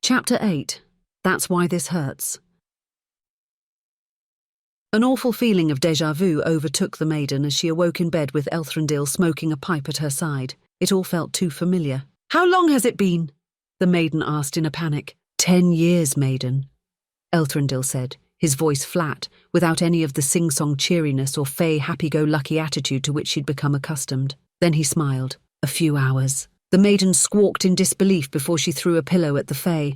Chapter 8. That's Why This Hurts. An awful feeling of déjà vu overtook the maiden as she awoke in bed with Elthrendil smoking a pipe at her side. It all felt too familiar. "How long has it been?" the maiden asked in a panic. 10 years, maiden," Elthrendil said, his voice flat, without any of the sing-song cheeriness or fey happy-go-lucky attitude to which she'd become accustomed. Then he smiled. "A few hours." The maiden squawked in disbelief before she threw a pillow at the fey.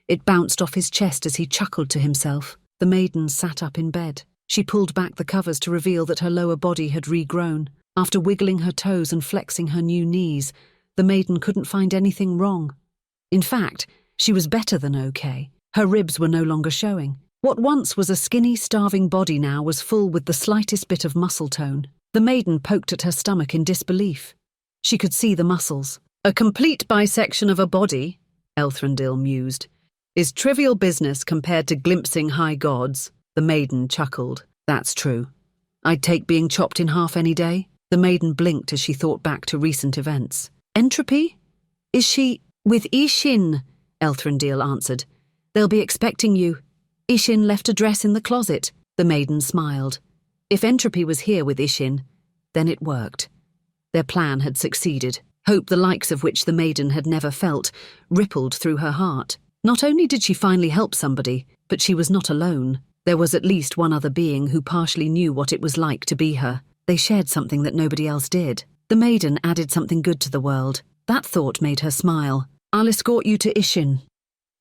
It bounced off his chest as he chuckled to himself. The maiden sat up in bed. She pulled back the covers to reveal that her lower body had regrown. After wiggling her toes and flexing her new knees, the maiden couldn't find anything wrong. In fact, she was better than okay. Her ribs were no longer showing. What once was a skinny, starving body now was full with the slightest bit of muscle tone. The maiden poked at her stomach in disbelief. She could see the muscles. "A complete bisection of a body," Elthrendil mused, "is trivial business compared to glimpsing high gods." The maiden chuckled. "That's true. I'd take being chopped in half any day." The maiden blinked as she thought back to recent events. "Entropy? Is she—" "With Ishin," Elthrendil answered. "They'll be expecting you. Ishin left a dress in the closet." The maiden smiled. If Entropy was here with Ishin, then it worked. Their plan had succeeded. Hope, the likes of which the maiden had never felt, rippled through her heart. Not only did she finally help somebody, but she was not alone. There was at least one other being who partially knew what it was like to be her. They shared something that nobody else did. The maiden added something good to the world. That thought made her smile. "I'll escort you to Ishin,"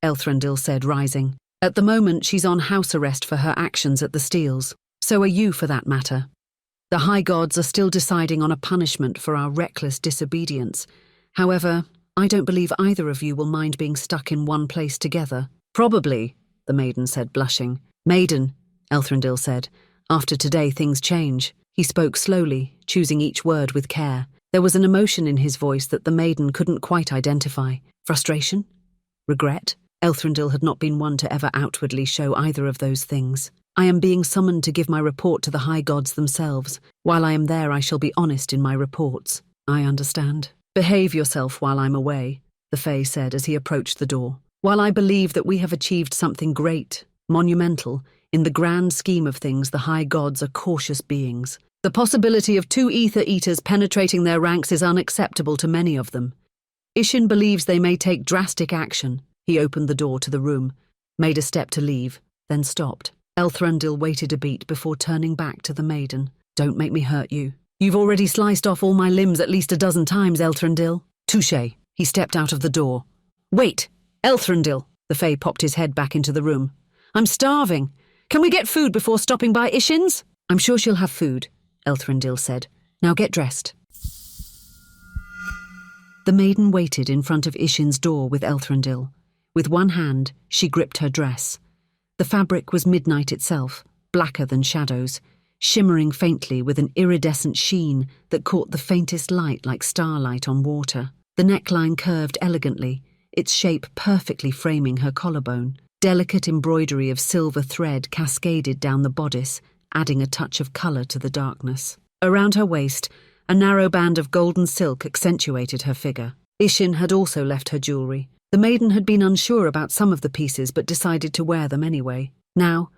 Elthrendil said, rising. "At the moment, she's on house arrest for her actions at the Steels. So are you, for that matter. The High Gods are still deciding on a punishment for our reckless disobedience. However, I don't believe either of you will mind being stuck in one place together." "Probably," the maiden said, blushing. "Maiden," Elthrendil said, "after today things change." He spoke slowly, choosing each word with care. There was an emotion in his voice that the maiden couldn't quite identify. Frustration? Regret? Elthrendil had not been one to ever outwardly show either of those things. "I am being summoned to give my report to the High Gods themselves. While I am there, I shall be honest in my reports." "I understand. Behave yourself while I'm away," the Fae said as he approached the door. "While I believe that we have achieved something great, monumental, in the grand scheme of things, the High Gods are cautious beings. The possibility of 2 ether eaters penetrating their ranks is unacceptable to many of them. Ishin believes they may take drastic action." He opened the door to the room, made a step to leave, then stopped. Elthrendil waited a beat before turning back to the maiden. "Don't make me hurt you. You've already sliced off all my limbs at least a dozen times, Elthrendil." "Touché." He stepped out of the door. "Wait, Elthrendil." The Fae popped his head back into the room. "I'm starving. Can we get food before stopping by Ishin's?" "I'm sure she'll have food," Elthrendil said. "Now get dressed." The maiden waited in front of Ishin's door with Elthrendil. With one hand, she gripped her dress. The fabric was midnight itself, blacker than shadows, shimmering faintly with an iridescent sheen that caught the faintest light like starlight on water. The neckline curved elegantly, its shape perfectly framing her collarbone. Delicate embroidery of silver thread cascaded down the bodice, adding a touch of colour to the darkness. Around her waist, a narrow band of golden silk accentuated her figure. Ishin had also left her jewellery. The maiden had been unsure about some of the pieces but decided to wear them anyway. Now,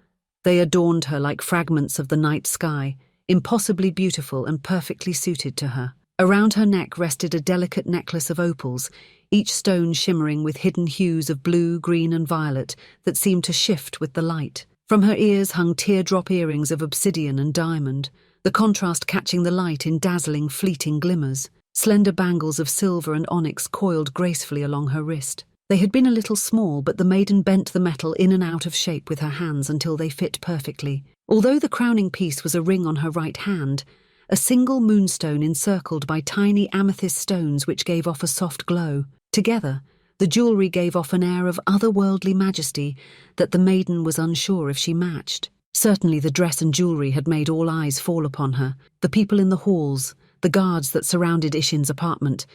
they adorned her like fragments of the night sky, impossibly beautiful and perfectly suited to her. Around her neck rested a delicate necklace of opals, each stone shimmering with hidden hues of blue, green and violet that seemed to shift with the light. From her ears hung teardrop earrings of obsidian and diamond, the contrast catching the light in dazzling, fleeting glimmers. Slender bangles of silver and onyx coiled gracefully along her wrist. They had been a little small, but the maiden bent the metal in and out of shape with her hands until they fit perfectly. Although the crowning piece was a ring on her right hand, a single moonstone encircled by tiny amethyst stones which gave off a soft glow. Together, the jewellery gave off an air of otherworldly majesty that the maiden was unsure if she matched. Certainly the dress and jewellery had made all eyes fall upon her, the people in the halls, the guards that surrounded Ishin's apartment,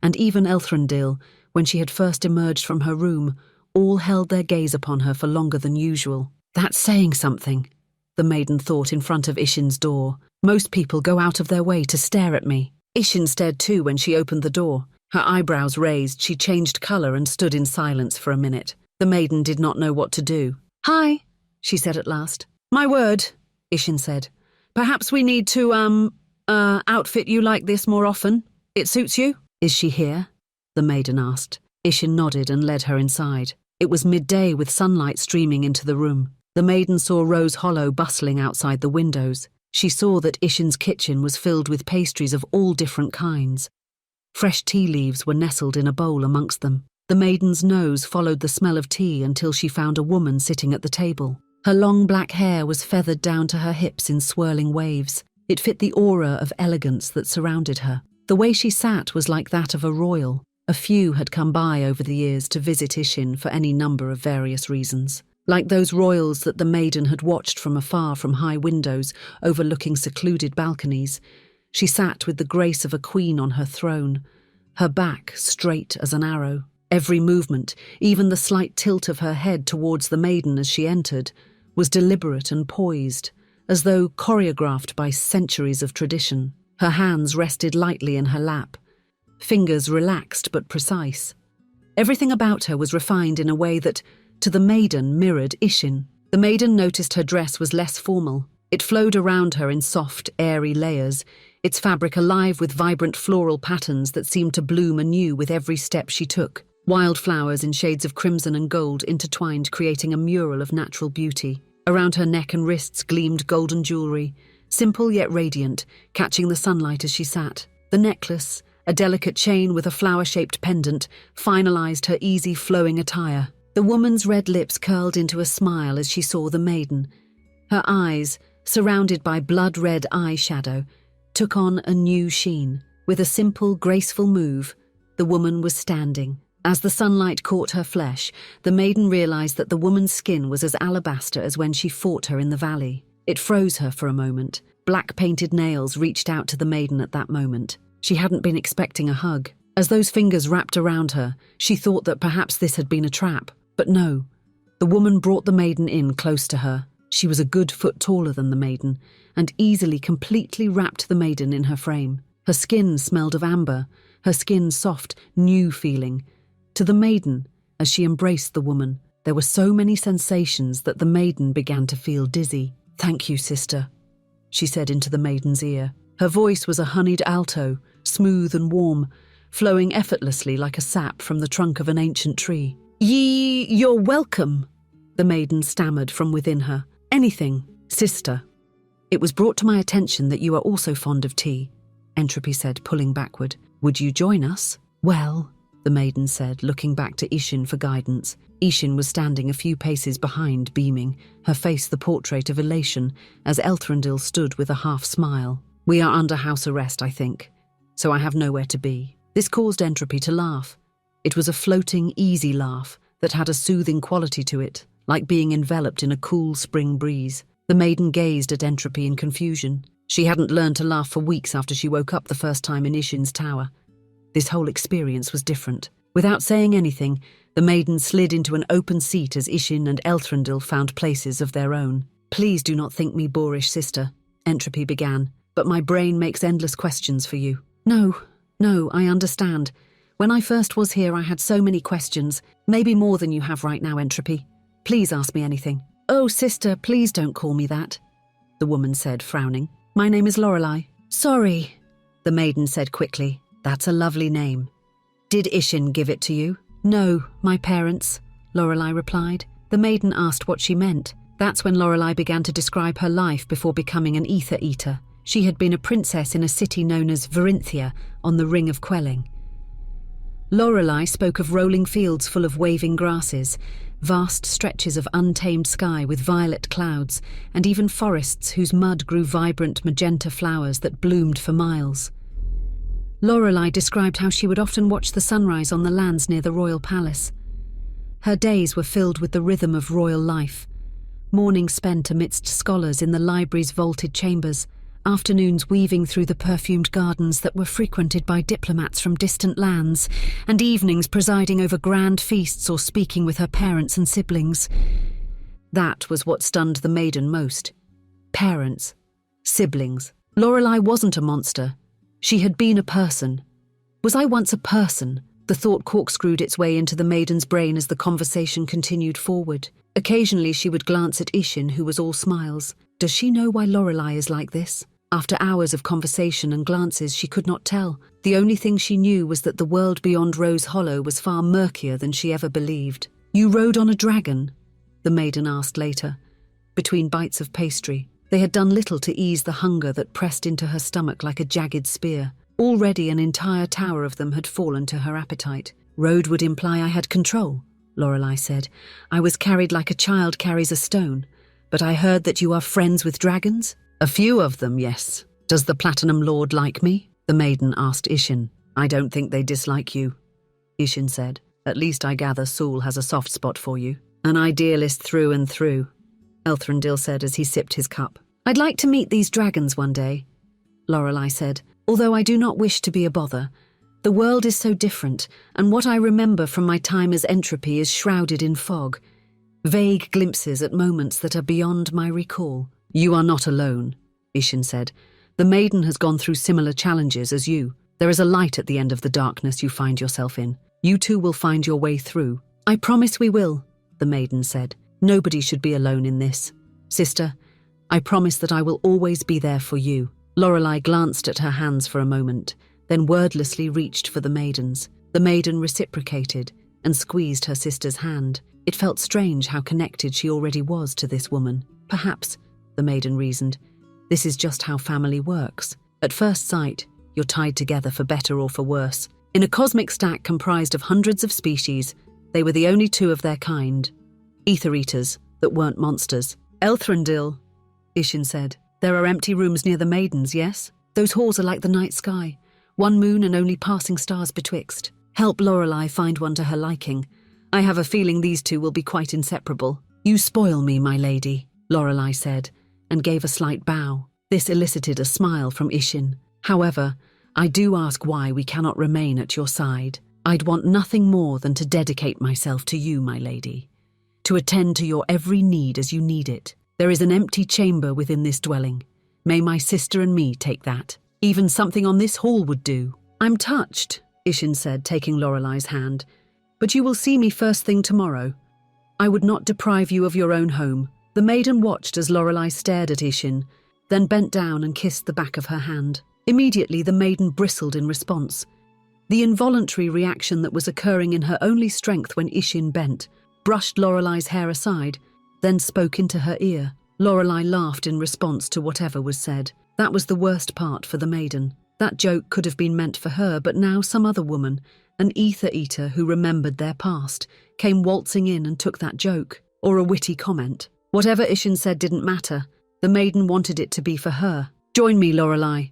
and even Elthrendil, when she had first emerged from her room, all held their gaze upon her for longer than usual. "That's saying something," the maiden thought in front of Ishin's door. "Most people go out of their way to stare at me." Ishin stared too when she opened the door. Her eyebrows raised, she changed colour and stood in silence for a minute. The maiden did not know what to do. "Hi," she said at last. "My word," Ishin said. "Perhaps we need to, outfit you like this more often. It suits you?" "Is she here?" the maiden asked. Ishin nodded and led her inside. It was midday with sunlight streaming into the room. The maiden saw Rose Hollow bustling outside the windows. She saw that Ishin's kitchen was filled with pastries of all different kinds. Fresh tea leaves were nestled in a bowl amongst them. The maiden's nose followed the smell of tea until she found a woman sitting at the table. Her long black hair was feathered down to her hips in swirling waves. It fit the aura of elegance that surrounded her. The way she sat was like that of a royal. A few had come by over the years to visit Ishin for any number of various reasons. Like those royals that the maiden had watched from afar from high windows overlooking secluded balconies, she sat with the grace of a queen on her throne, her back straight as an arrow. Every movement, even the slight tilt of her head towards the maiden as she entered, was deliberate and poised, as though choreographed by centuries of tradition. Her hands rested lightly in her lap, fingers relaxed but precise. Everything about her was refined in a way that, to the maiden, mirrored Ishin. The maiden noticed her dress was less formal. It flowed around her in soft, airy layers, its fabric alive with vibrant floral patterns that seemed to bloom anew with every step she took. Wildflowers in shades of crimson and gold intertwined, creating a mural of natural beauty. Around her neck and wrists gleamed golden jewelry, simple yet radiant, catching the sunlight as she sat. The necklace, a delicate chain with a flower-shaped pendant, finalized her easy, flowing attire. The woman's red lips curled into a smile as she saw the maiden. Her eyes, surrounded by blood-red eyeshadow, took on a new sheen. With a simple, graceful move, the woman was standing. As the sunlight caught her flesh, the maiden realized that the woman's skin was as alabaster as when she fought her in the valley. It froze her for a moment. Black-painted nails reached out to the maiden at that moment. She hadn't been expecting a hug. As those fingers wrapped around her, she thought that perhaps this had been a trap. But no. The woman brought the maiden in close to her. She was a good foot taller than the maiden, and easily completely wrapped the maiden in her frame. Her skin smelled of amber, her skin soft, new feeling. To the maiden, as she embraced the woman, there were so many sensations that the maiden began to feel dizzy. "Thank you, sister," she said into the maiden's ear. Her voice was a honeyed alto, smooth and warm, flowing effortlessly like a sap from the trunk of an ancient tree. You're welcome," the maiden stammered from within her. "Anything, sister." "It was brought to my attention that you are also fond of tea," Entropy said, pulling backward. "Would you join us?" "Well," the maiden said, looking back to Ishin for guidance. Ishin was standing a few paces behind, beaming, her face the portrait of elation, as Elthrendil stood with a half-smile. "We are under house arrest, I think, so I have nowhere to be." This caused Entropy to laugh. It was a floating, easy laugh that had a soothing quality to it, like being enveloped in a cool spring breeze. The maiden gazed at Entropy in confusion. She hadn't learned to laugh for weeks after she woke up the first time in Ishin's tower. This whole experience was different. Without saying anything, the maiden slid into an open seat as Ishin and Elthrendil found places of their own. "Please do not think me boorish, sister," Entropy began, "but my brain makes endless questions for you." No, I understand. When I first was here, I had so many questions, maybe more than you have right now, Entropy. Please ask me anything." "Oh, sister, please don't call me that," the woman said, frowning. "My name is Lorelei." "Sorry," the maiden said quickly. "That's a lovely name. Did Ishin give it to you?" "No, my parents," Lorelei replied. The maiden asked what she meant. That's when Lorelei began to describe her life before becoming an ether eater. She had been a princess in a city known as Verinthia on the Ring of Quelling. Lorelei spoke of rolling fields full of waving grasses, vast stretches of untamed sky with violet clouds, and even forests whose mud grew vibrant magenta flowers that bloomed for miles. Lorelei described how she would often watch the sunrise on the lands near the royal palace. Her days were filled with the rhythm of royal life, mornings spent amidst scholars in the library's vaulted chambers, afternoons weaving through the perfumed gardens that were frequented by diplomats from distant lands, and evenings presiding over grand feasts or speaking with her parents and siblings. That was what stunned the maiden most. Parents. Siblings. Lorelei wasn't a monster. She had been a person. Was I once a person? The thought corkscrewed its way into the maiden's brain as the conversation continued forward. Occasionally she would glance at Ishin, who was all smiles. Does she know why Lorelei is like this? After hours of conversation and glances, she could not tell. The only thing she knew was that the world beyond Rose Hollow was far murkier than she ever believed. "You rode on a dragon?" the maiden asked later, between bites of pastry. They had done little to ease the hunger that pressed into her stomach like a jagged spear. Already an entire tower of them had fallen to her appetite. "Rode would imply I had control," Lorelei said. "I was carried like a child carries a stone. But I heard that you are friends with dragons?" "A few of them, yes. Does the Platinum Lord like me?" the maiden asked Ishin. "I don't think they dislike you," Ishin said. "At least I gather Saul has a soft spot for you." "An idealist through and through," Elthrendil said as he sipped his cup. "I'd like to meet these dragons one day," Lorelei said, "although I do not wish to be a bother. The world is so different, and what I remember from my time as entropy is shrouded in fog. Vague glimpses at moments that are beyond my recall." "You are not alone," Ishin said. "The maiden has gone through similar challenges as you. There is a light at the end of the darkness you find yourself in. You too will find your way through." "I promise we will," the maiden said. "Nobody should be alone in this. Sister, I promise that I will always be there for you." Lorelei glanced at her hands for a moment, then wordlessly reached for the maiden's. The maiden reciprocated and squeezed her sister's hand. It felt strange how connected she already was to this woman. Perhaps, the maiden reasoned, this is just how family works. At first sight, you're tied together for better or for worse. In a cosmic stack comprised of hundreds of species, they were the only two of their kind. Ether eaters that weren't monsters. "Elthrendil," Ishin said. "There are empty rooms near the maidens, yes? Those halls are like the night sky. One moon and only passing stars betwixt. Help Lorelei find one to her liking. I have a feeling these two will be quite inseparable." "You spoil me, my lady," Lorelei said, and gave a slight bow. This elicited a smile from Ishin. "However, I do ask why we cannot remain at your side. I'd want nothing more than to dedicate myself to you, my lady, to attend to your every need as you need it. There is an empty chamber within this dwelling. May my sister and me take that. Even something on this hall would do." "I'm touched," Ishin said, taking Lorelei's hand. "But you will see me first thing tomorrow. I would not deprive you of your own home." The maiden watched as Lorelei stared at Ishin, then bent down and kissed the back of her hand. Immediately the maiden bristled in response. The involuntary reaction that was occurring in her only strength when Ishin bent, brushed Lorelei's hair aside, then spoke into her ear. Lorelei laughed in response to whatever was said. That was the worst part for the maiden. That joke could have been meant for her, but now some other woman, an ether eater who remembered their past, came waltzing in and took that joke, or a witty comment. Whatever Ishin said didn't matter. The maiden wanted it to be for her. "Join me, Lorelei,"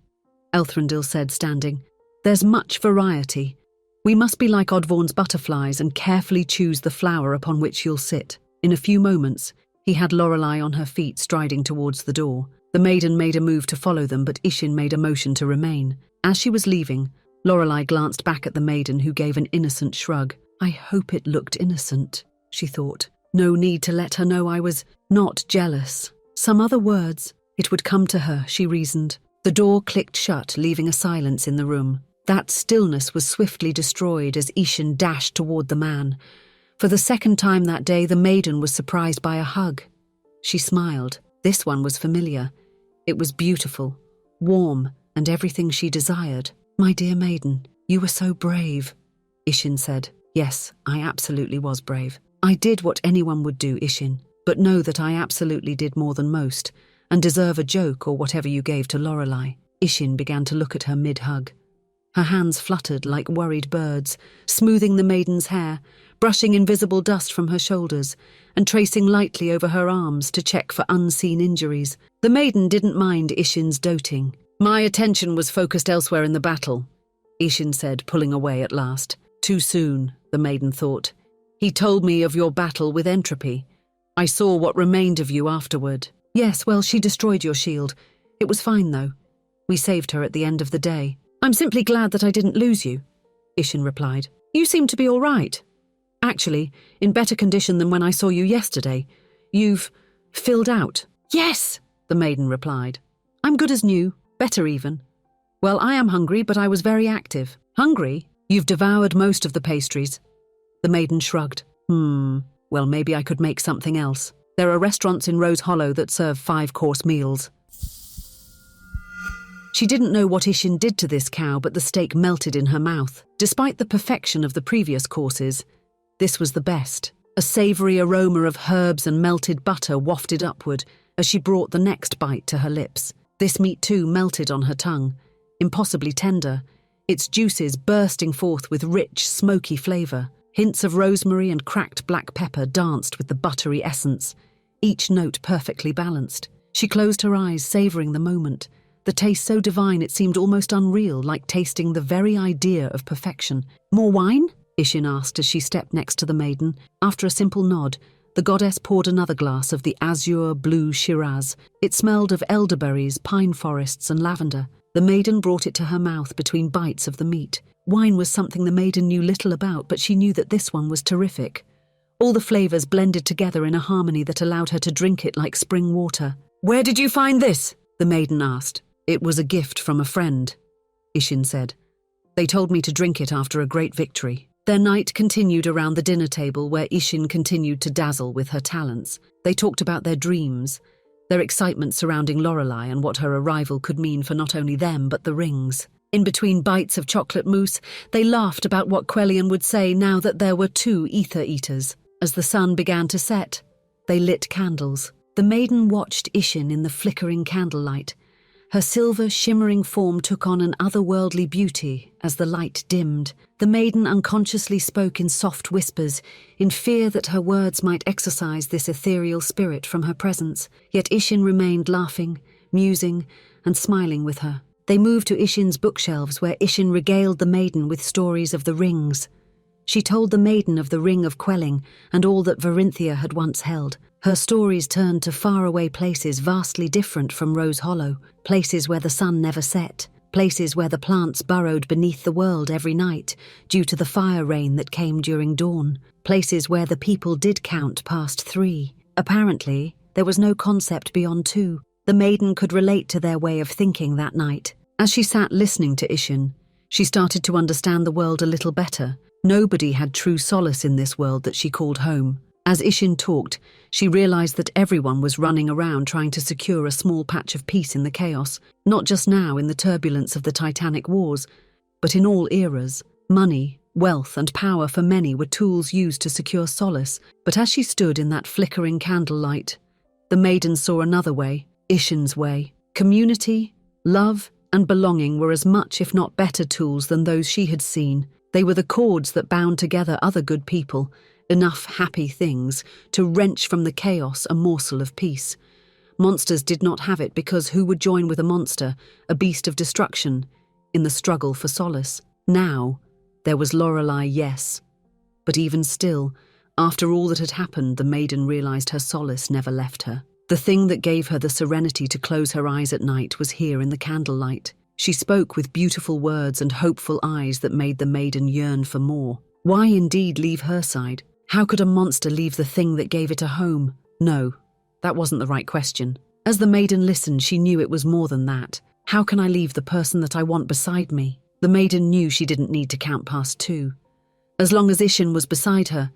Elthrendil said, standing. "There's much variety. We must be like Odvorn's butterflies and carefully choose the flower upon which you'll sit." In a few moments, he had Lorelei on her feet striding towards the door. The maiden made a move to follow them, but Ishin made a motion to remain. As she was leaving, Lorelei glanced back at the maiden, who gave an innocent shrug. "I hope it looked innocent," she thought. No need to let her know I was not jealous. Some other words. It would come to her, she reasoned. The door clicked shut, leaving a silence in the room. That stillness was swiftly destroyed as Ishin dashed toward the man. For the second time that day, the maiden was surprised by a hug. She smiled. This one was familiar. It was beautiful, warm, and everything she desired. "My dear maiden, you were so brave," Ishin said. "Yes, I absolutely was brave. I did what anyone would do, Ishin, but know that I absolutely did more than most, and deserve a joke or whatever you gave to Lorelei." Ishin began to look at her mid-hug. Her hands fluttered like worried birds, smoothing the maiden's hair, brushing invisible dust from her shoulders, and tracing lightly over her arms to check for unseen injuries. The maiden didn't mind Ishin's doting. "My attention was focused elsewhere in the battle," Ishin said, pulling away at last. "Too soon," the maiden thought. "He told me of your battle with entropy. I saw what remained of you afterward." "Yes, well, she destroyed your shield. It was fine, though. We saved her at the end of the day." "I'm simply glad that I didn't lose you," Ishin replied. "You seem to be all right. Actually, in better condition than when I saw you yesterday. You've filled out." "Yes," the maiden replied. "I'm good as new, better even. Well, I am hungry, but I was very active." "Hungry?" You've devoured most of the pastries. The maiden shrugged. Well, maybe I could make something else. There are restaurants in Rose Hollow that serve 5-course meals. She didn't know what Ishin did to this cow, but the steak melted in her mouth. Despite the perfection of the previous courses, this was the best. A savoury aroma of herbs and melted butter wafted upward as she brought the next bite to her lips. This meat too melted on her tongue, impossibly tender, its juices bursting forth with rich, smoky flavour. Hints of rosemary and cracked black pepper danced with the buttery essence, each note perfectly balanced. She closed her eyes, savouring the moment. The taste so divine it seemed almost unreal, like tasting the very idea of perfection. More wine? Ishin asked as she stepped next to the maiden. After a simple nod, the goddess poured another glass of the azure blue Shiraz. It smelled of elderberries, pine forests and lavender. The maiden brought it to her mouth between bites of the meat. Wine was something the maiden knew little about, but she knew that this one was terrific. All the flavours blended together in a harmony that allowed her to drink it like spring water. "Where did you find this?" the maiden asked. "It was a gift from a friend," Ishin said. "They told me to drink it after a great victory." Their night continued around the dinner table, where Ishin continued to dazzle with her talents. They talked about their dreams, their excitement surrounding Lorelei and what her arrival could mean for not only them but the rings. In between bites of chocolate mousse, they laughed about what Quellion would say now that there were 2 ether eaters. As the sun began to set, they lit candles. The maiden watched Ishin in the flickering candlelight. Her silver, shimmering form took on an otherworldly beauty as the light dimmed. The maiden unconsciously spoke in soft whispers, in fear that her words might exorcise this ethereal spirit from her presence. Yet Ishin remained laughing, musing, and smiling with her. They moved to Ishin's bookshelves, where Ishin regaled the maiden with stories of the rings. She told the maiden of the Ring of Quelling and all that Varinthia had once held. Her stories turned to faraway places vastly different from Rose Hollow, places where the sun never set, places where the plants burrowed beneath the world every night due to the fire rain that came during dawn, places where the people did count past 3. Apparently, there was no concept beyond 2. The maiden could relate to their way of thinking that night. As she sat listening to Ishin, she started to understand the world a little better. Nobody had true solace in this world that she called home. As Ishin talked, she realized that everyone was running around trying to secure a small patch of peace in the chaos, not just now in the turbulence of the Titanic Wars, but in all eras. Money, wealth, and power for many were tools used to secure solace. But as she stood in that flickering candlelight, the maiden saw another way, Ishin's way. Community, love, and belonging were as much, if not better, tools than those she had seen. They were the cords that bound together other good people, enough happy things to wrench from the chaos a morsel of peace. Monsters did not have it because who would join with a monster, a beast of destruction, in the struggle for solace? Now, there was Lorelei, yes. But even still, after all that had happened, the maiden realized her solace never left her. The thing that gave her the serenity to close her eyes at night was here in the candlelight. She spoke with beautiful words and hopeful eyes that made the maiden yearn for more. Why indeed leave her side? How could a monster leave the thing that gave it a home? No, that wasn't the right question. As the maiden listened, she knew it was more than that. How can I leave the person that I want beside me? The maiden knew she didn't need to count past 2. As long as Ishin was beside her,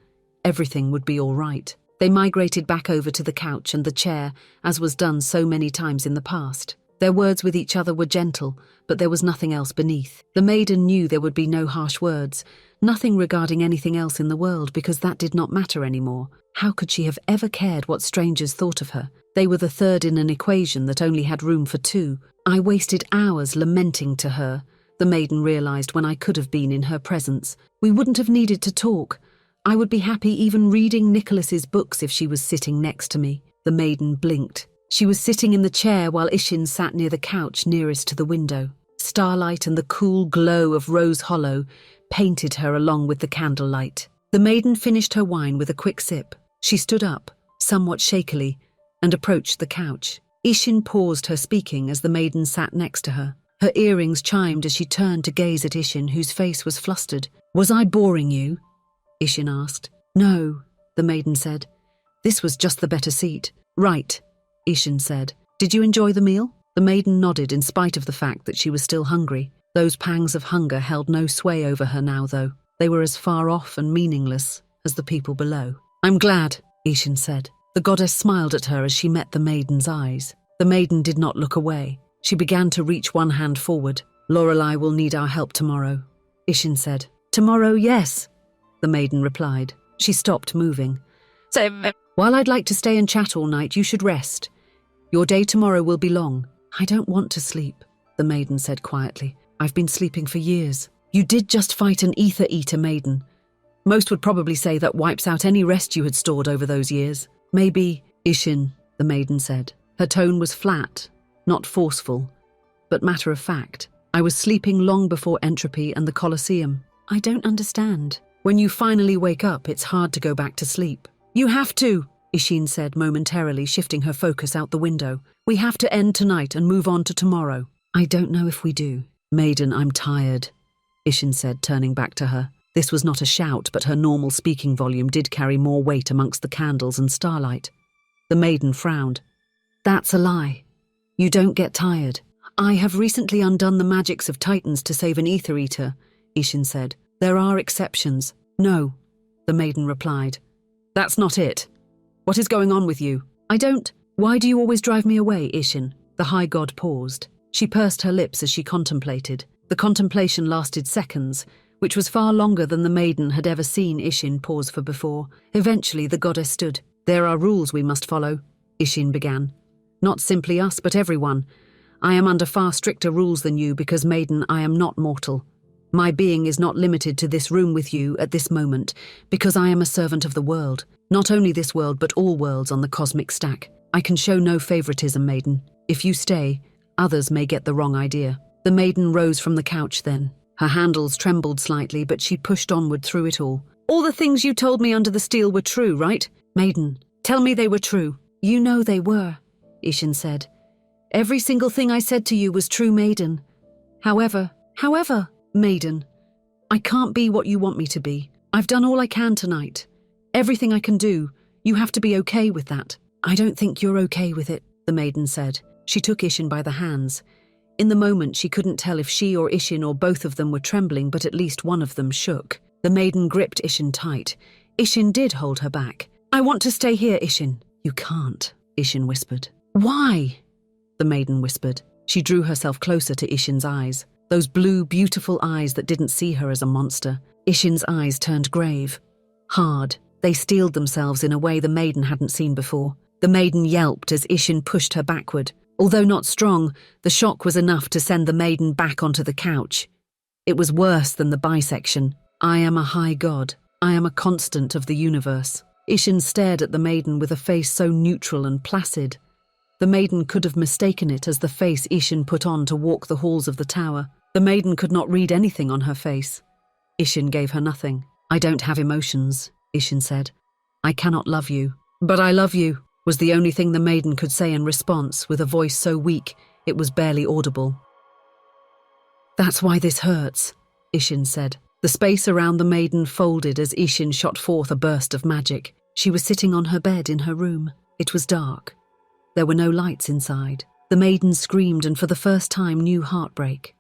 everything would be all right. They migrated back over to the couch and the chair, as was done so many times in the past. Their words with each other were gentle, but there was nothing else beneath. The maiden knew there would be no harsh words, nothing regarding anything else in the world, because that did not matter anymore. How could she have ever cared what strangers thought of her? They were the third in an equation that only had room for 2. I wasted hours lamenting to her, the maiden realized, when I could have been in her presence. We wouldn't have needed to talk. I would be happy even reading Nicholas's books if she was sitting next to me. The maiden blinked. She was sitting in the chair while Ishin sat near the couch nearest to the window. Starlight and the cool glow of Rose Hollow painted her along with the candlelight. The maiden finished her wine with a quick sip. She stood up, somewhat shakily, and approached the couch. Ishin paused her speaking as the maiden sat next to her. Her earrings chimed as she turned to gaze at Ishin, whose face was flustered. "Was I boring you?" Ishin asked. "No," the maiden said. "This was just the better seat." "Right," Ishin said. "Did you enjoy the meal?" The maiden nodded in spite of the fact that she was still hungry. Those pangs of hunger held no sway over her now, though. They were as far off and meaningless as the people below. "I'm glad," Ishin said. The goddess smiled at her as she met the maiden's eyes. The maiden did not look away. She began to reach one hand forward. "Lorelei will need our help tomorrow," Ishin said. "Tomorrow, yes," the maiden replied. She stopped moving. "While I'd like to stay and chat all night, you should rest. Your day tomorrow will be long." "I don't want to sleep," the maiden said quietly. "I've been sleeping for years." "You did just fight an ether eater, maiden. Most would probably say that wipes out any rest you had stored over those years." "Maybe, Ishin," the maiden said. Her tone was flat, not forceful, but matter of fact. "I was sleeping long before entropy and the Colosseum." "I don't understand." "When you finally wake up, it's hard to go back to sleep." "You have to," Ishin said, momentarily shifting her focus out the window. "We have to end tonight and move on to tomorrow." "I don't know if we do." "Maiden, I'm tired," Ishin said, turning back to her. This was not a shout, but her normal speaking volume did carry more weight amongst the candles and starlight. The maiden frowned. "That's a lie. You don't get tired." "I have recently undone the magics of Titans to save an ether eater," Ishin said. "There are exceptions." "No," the maiden replied. "That's not it. What is going on with you?" "I don't. Why do you always drive me away, Ishin?" The high god paused. She pursed her lips as she contemplated. The contemplation lasted seconds, which was far longer than the maiden had ever seen Ishin pause for before. Eventually the goddess stood. "There are rules we must follow," Ishin began. "Not simply us, but everyone. I am under far stricter rules than you because, maiden, I am not mortal. My being is not limited to this room with you at this moment, because I am a servant of the world. Not only this world, but all worlds on the cosmic stack. I can show no favoritism, maiden. If you stay, others may get the wrong idea." The maiden rose from the couch then. Her handles trembled slightly, but she pushed onward through it all. "All the things you told me under the steel were true, right? Maiden, tell me they were true." "You know they were," Ishin said. "Every single thing I said to you was true, maiden. However, maiden, I can't be what you want me to be. I've done all I can tonight. Everything I can do. You have to be okay with that." "I don't think you're okay with it," the maiden said. She took Ishin by the hands. In the moment, she couldn't tell if she or Ishin or both of them were trembling, but at least one of them shook. The maiden gripped Ishin tight. Ishin did hold her back. "I want to stay here, Ishin." "You can't," Ishin whispered. "Why?" the maiden whispered. She drew herself closer to Ishin's eyes. Those blue, beautiful eyes that didn't see her as a monster. Ishin's eyes turned grave. Hard. They steeled themselves in a way the maiden hadn't seen before. The maiden yelped as Ishin pushed her backward. Although not strong, the shock was enough to send the maiden back onto the couch. It was worse than the bisection. "I am a high god. I am a constant of the universe." Ishin stared at the maiden with a face so neutral and placid. The maiden could have mistaken it as the face Ishin put on to walk the halls of the tower. The maiden could not read anything on her face. Ishin gave her nothing. "I don't have emotions," Ishin said. "I cannot love you." "But I love you," was the only thing the maiden could say in response, with a voice so weak it was barely audible. "That's why this hurts," Ishin said. The space around the maiden folded as Ishin shot forth a burst of magic. She was sitting on her bed in her room. It was dark. There were no lights inside. The maiden screamed and for the first time knew heartbreak.